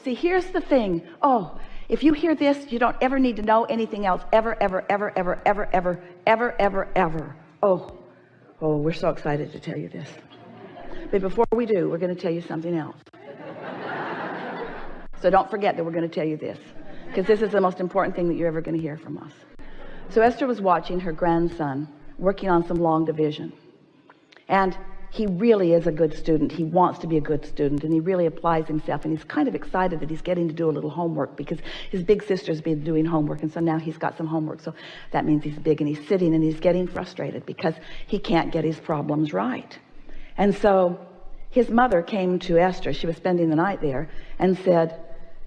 See, here's the thing. Oh, if you hear this, you don't ever need to know anything else ever, ever, ever, ever, ever, ever, ever, ever, ever. Oh, we're so excited to tell you this. But before we do, we're going to tell you something else. So don't forget that we're going to tell you this, because this is the most important thing that you're ever going to hear from us. So Esther was watching her grandson working on some long division. And he really is a good student. He wants to be a good student, and he really applies himself, and he's kind of excited that he's getting to do a little homework, because his big sister's been doing homework, and so now he's got some homework. So that means he's big, and he's sitting and he's getting frustrated because he can't get his problems right. And so his mother came to Esther, she was spending the night there, and said,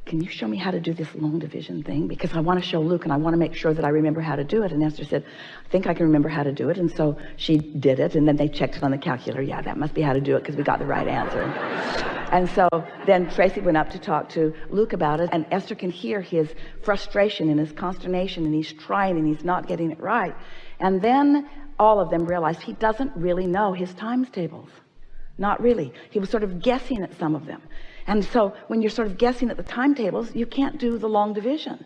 can you show me how to do this long division thing? Because I want to show Luke, and I want to make sure that I remember how to do it. And Esther said, I think I can remember how to do it. And so she did it, and then they checked it on the calculator. Yeah, that must be how to do it, because we got the right answer. And so then Tracy went up to talk to Luke about it, and Esther can hear his frustration and his consternation, and he's trying and he's not getting it right. And then all of them realized he doesn't really know his times tables. Not really. He was sort of guessing at some of them. And so when you're sort of guessing at the timetables, you can't do the long division.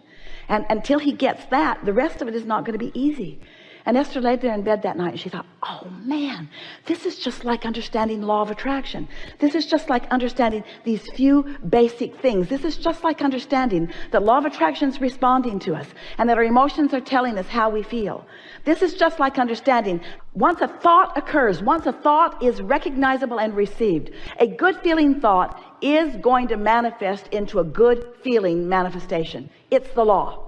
And until he gets that, the rest of it is not going to be easy. And Esther laid there in bed that night, and she thought, oh man, this is just like understanding law of attraction. This is just like understanding these few basic things. This is just like understanding that law of attraction is responding to us, and that our emotions are telling us how we feel. This is just like understanding once a thought occurs, once a thought is recognizable and received, a good feeling thought is going to manifest into a good feeling manifestation. It's the law.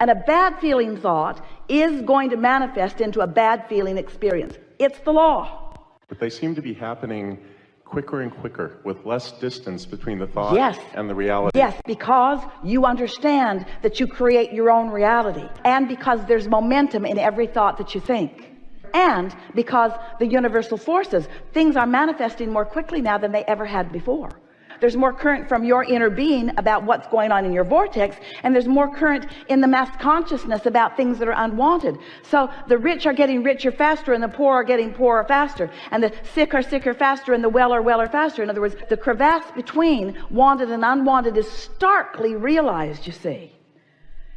And a bad feeling thought is going to manifest into a bad feeling experience. It's the law. But they seem to be happening quicker and quicker, with less distance between the thought and the reality. Yes, because you understand that you create your own reality, and because there's momentum in every thought that you think, and because the universal forces, things are manifesting more quickly now than they ever had before. There's more current from your inner being about what's going on in your vortex, and there's more current in the mass consciousness about things that are unwanted. So the rich are getting richer faster, and the poor are getting poorer faster, and the sick are sicker faster, and the well are weller faster. In other words, the crevasse between wanted and unwanted is starkly realized, you see.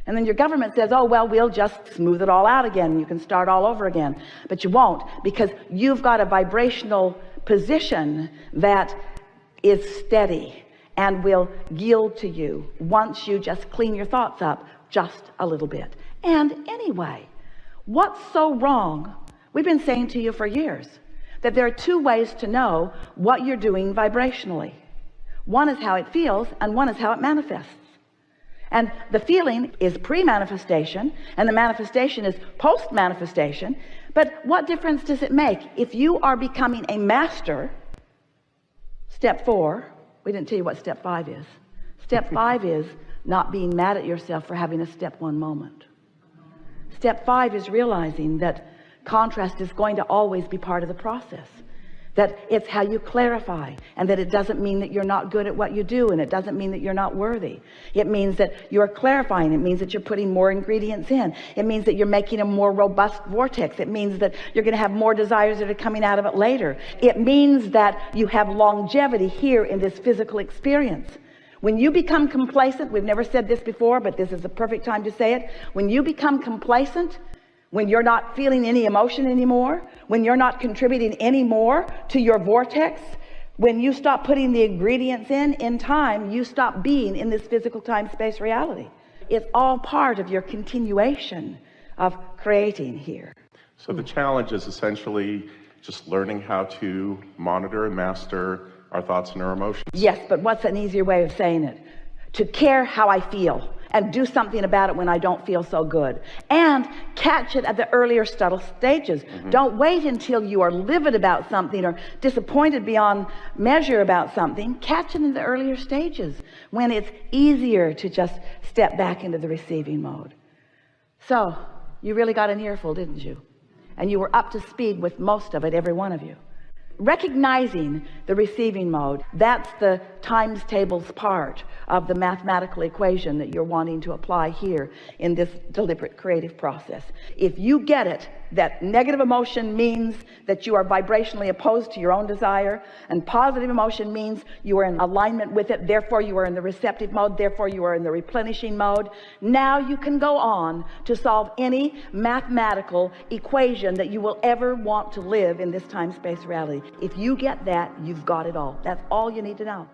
And then your government says, oh, well, we'll just smooth it all out again. You can start all over again. But you won't, because you've got a vibrational position that is steady and will yield to you once you just clean your thoughts up just a little bit. And anyway, what's so wrong? We've been saying to you for years that there are two ways to know what you're doing vibrationally. One is how it feels, and one is how it manifests. And the feeling is pre-manifestation, and the manifestation is post-manifestation. But what difference does it make if you are becoming a master? Step 4, we didn't tell you what step 5 is. Step 5 is not being mad at yourself for having a step 1 moment. Step 5 is realizing that contrast is going to always be part of the process. That it's how you clarify, and that it doesn't mean that you're not good at what you do, and it doesn't mean that you're not worthy. It means that you're clarifying. It means that you're putting more ingredients in. It means that you're making a more robust vortex. It means that you're going to have more desires that are coming out of it later. It means that you have longevity here in this physical experience. When you become complacent, we've never said this before, but this is the perfect time to say it. When you become complacent, when you're not feeling any emotion anymore, when you're not contributing any more to your vortex, when you stop putting the ingredients in time, you stop being in this physical time-space reality. It's all part of your continuation of creating here. So the challenge is essentially just learning how to monitor and master our thoughts and our emotions. Yes, but what's an easier way of saying it? To care how I feel, and do something about it when I don't feel so good, and catch it at the earlier subtle stages. Don't wait until you are livid about something or disappointed beyond measure about something. Catch it in the earlier stages when it's easier to just step back into the receiving mode. So you really got an earful, didn't you? And you were up to speed with most of it, every one of you. Recognizing the receiving mode, that's the times tables part of the mathematical equation that you're wanting to apply here in this deliberate creative process. If you get it, that negative emotion means that you are vibrationally opposed to your own desire, and positive emotion means you are in alignment with it, therefore you are in the receptive mode, therefore you are in the replenishing mode. Now you can go on to solve any mathematical equation that you will ever want to live in this time-space reality. If you get that, you've got it all. That's all you need to know.